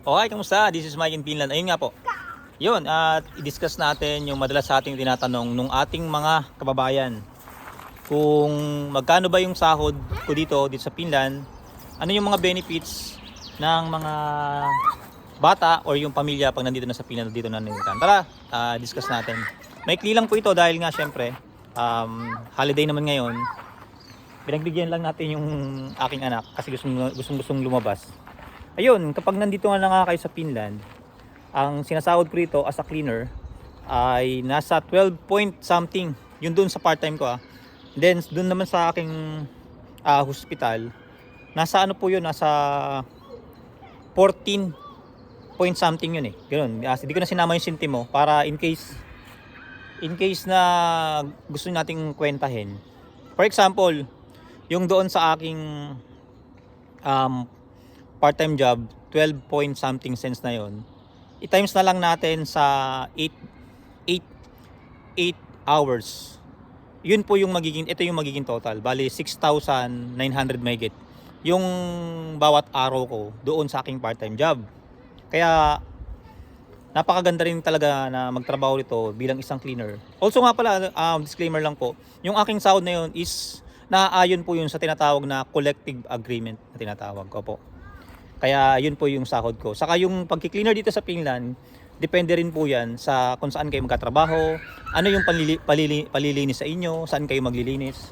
Okay, kamusta? This is Mike in Finland. Ayun nga po. Yun, at i-discuss natin yung madalas sa ating tinatanong nung ating mga kababayan. Kung magkano ba yung sahod ko dito sa Finland, ano yung mga benefits ng mga bata or yung pamilya pag nandito na sa Finland dito na naninitan. Tara, discuss natin. Maikli lang po ito dahil nga syempre, holiday naman ngayon. Pinagbigyan lang natin yung aking anak kasi gustong lumabas. Ayun, kapag nandito nga kayo sa Finland, ang sinasahod ko rito as a cleaner ay nasa 12 point something. Yun doon sa part-time ko. Then doon naman sa aking hospital, nasa ano po yun, nasa 14 point something yun eh. Ganun. Hindi ko na sinama yung sintimo para in case na gusto nating kwentahin. For example, yung doon sa aking part-time job, 12 point something cents na yon, i-times na lang natin sa 8 hours. Yun po yung ito yung magiging total. Bali 6,900 mahigit yung bawat araw ko doon sa aking part-time job. Kaya napakaganda rin talaga na magtrabaho dito bilang isang cleaner. Also nga pala, disclaimer lang po, yung aking sahod na yun is naaayon po yun sa tinatawag na collective agreement na tinatawag ko po. Kaya yun po yung sahod ko. Saka yung pagki-cleaner dito sa Finland, depende rin po yan sa kung saan kayo magkatrabaho, ano yung palilinis sa inyo, saan kayo maglilinis.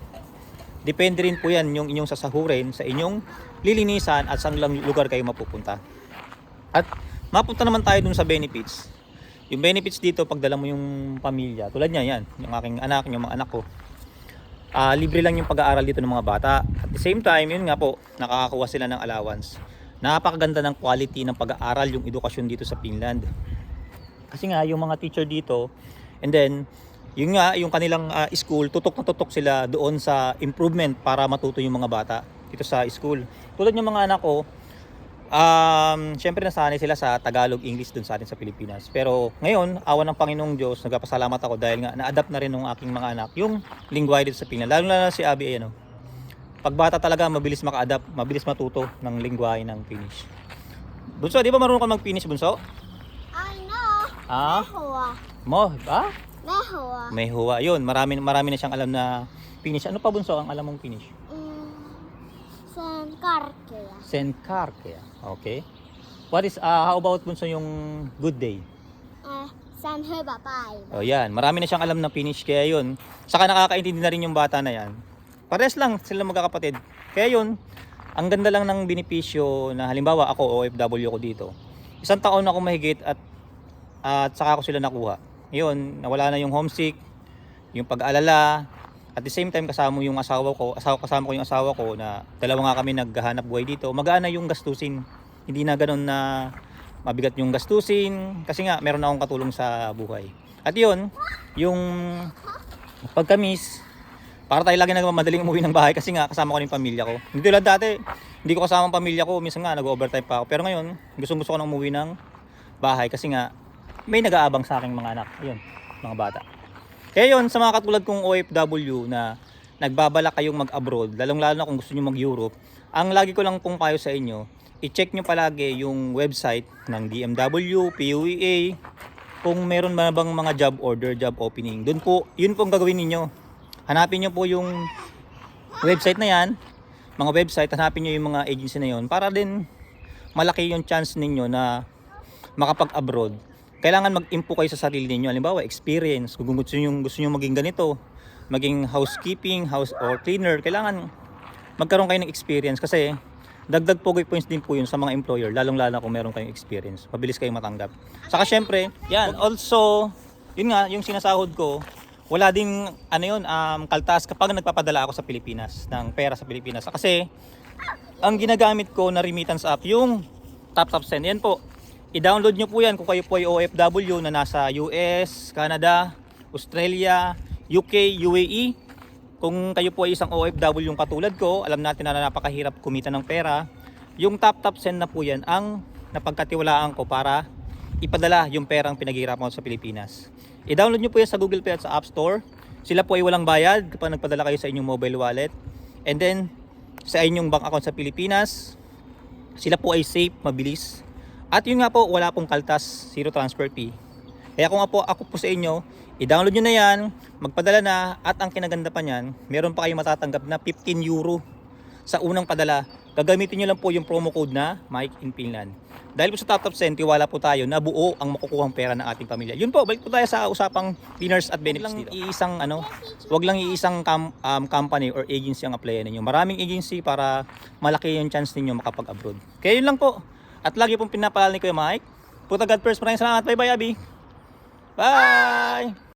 Depende rin po yan yung inyong sasahurin sa inyong lilinisan at saan lang lugar kayo mapupunta. At mapunta naman tayo dun sa benefits. Yung benefits dito, pagdala mo yung pamilya, tulad niya yan, yung aking anak, yung mga anak ko. Libre lang yung pag-aaral dito ng mga bata. At the same time, yun nga po, nakakakuha sila ng allowance. Napakaganda ng quality ng pag-aaral, yung edukasyon dito sa Finland. Kasi nga yung mga teacher dito, and then yung nga yung kanilang school, tutok na tutok sila doon sa improvement para matuto yung mga bata dito sa school. Tulad ng mga anak ko, syempre nasanay sila sa Tagalog, English doon sa atin sa Pilipinas. Pero ngayon, awan ng Panginoong Diyos, nagpapasalamat ako dahil nga na-adapt na rin ng aking mga anak yung lingwahe dito sa Finland. Lalo na si Abby, ayan o. Pagbata talaga, mabilis maka-adapt, mabilis matuto ng lingwahe ng Finnish. Bunso, di ba marunong ka mag-Finnish, Bunso? I know. Mehua. Mo, ba? Mehua. Mehua. Yun, marami na siyang alam na Finnish. Ano pa, Bunso, ang alam mong Finnish? Sen karkea. Senkarkea. Okay. What is, how about, Bunso, yung good day? Sen hyvä päivä. O yan, marami na siyang alam na Finnish. Kaya yun, saka nakakaintindi na rin yung bata na yan. Pares lang sila magkakapatid. Kaya yun, ang ganda lang ng benepisyo na halimbawa ako OFW ko dito. 1 taon ako mahigit at saka ko sila nakuha. Yun, nawala na yung homesick, yung pag-aalala. At the same time kasama ko yung asawa ko na dalawa nga kami naghahanap buhay dito. Magaan na yung gastusin. Hindi na ganoon na mabigat yung gastusin kasi nga meron na akong katulong sa buhay. At yun, yung pagkamis, para tayo lagi nagmamadaling umuwi ng bahay kasi nga kasama ko yung pamilya ko. Hindi tulad dati, hindi ko kasama ang pamilya ko, minsan nga nag-overtime pa ako. Pero ngayon, gusto ko nang umuwi ng bahay kasi nga may nag-aabang sa aking mga anak. Ayun, mga bata. Kaya yun, sa mga katulad kong OFW na nagbabalak kayong mag-abroad, lalong-lalo na kung gusto nyo mag-Europe, ang lagi ko lang pong payo sa inyo, i-check nyo palagi yung website ng DMW, PUEA, kung meron ba bang mga job order, job opening. Doon po, yun po ang gagawin ninyo. Hanapin nyo po yung website na yan, mga website, hanapin nyo yung mga agency na yun para din malaki yung chance ninyo na makapag-abroad. Kailangan mag-impo kayo sa sarili ninyo. Halimbawa, experience. Kung gusto nyo maging ganito, maging housekeeping, house or cleaner, kailangan magkaroon kayo ng experience kasi dagdag pogi points din po yun sa mga employer, lalong-lalo kung meron kayong experience. Mabilis kayong matanggap. Saka syempre, yan, also, yun nga, yung sinasahod ko, wala ding kaltas kapag nagpapadala ako sa Pilipinas ng pera sa Pilipinas kasi ang ginagamit ko na remittance app yung TapTapSend. Yan po, i-download nyo po yan kung kayo po ay OFW na nasa US, Canada, Australia, UK, UAE. Kung kayo po ay isang OFW yung katulad ko, alam natin na napakahirap kumita ng pera, yung TapTapSend na po yan ang napagkatiwalaan ko para ipadala yung perang pinaghihirapan ko sa Pilipinas. I-download nyo po yan sa Google Play at sa App Store. Sila po ay walang bayad kapag nagpadala kayo sa inyong mobile wallet. And then, sa inyong bank account sa Pilipinas, sila po ay safe, mabilis. At yun nga po, wala pong kaltas, zero transfer fee. Kaya kung ako po sa inyo, i-download nyo na yan, magpadala na, at ang kinaganda pa niyan, meron pa kayong matatanggap na 15 euro sa unang padala. Gagamitin nyo lang po yung promo code na Mike in Finland. Dahil po sa Top Cent, tiwala po tayo na buo ang makukuhang pera ng ating pamilya. Yun po, balik po tayo sa usapang winners at benefits dito. Wag lang iisang company or agency ang applyan ninyo. Maraming agency para malaki yung chance ninyo makapag-abroad. Kaya yun lang po. At lagi pong pinapaalala ni Kuya Mike. Puta God first. Maraming salamat. Bye bye, Abby. Bye!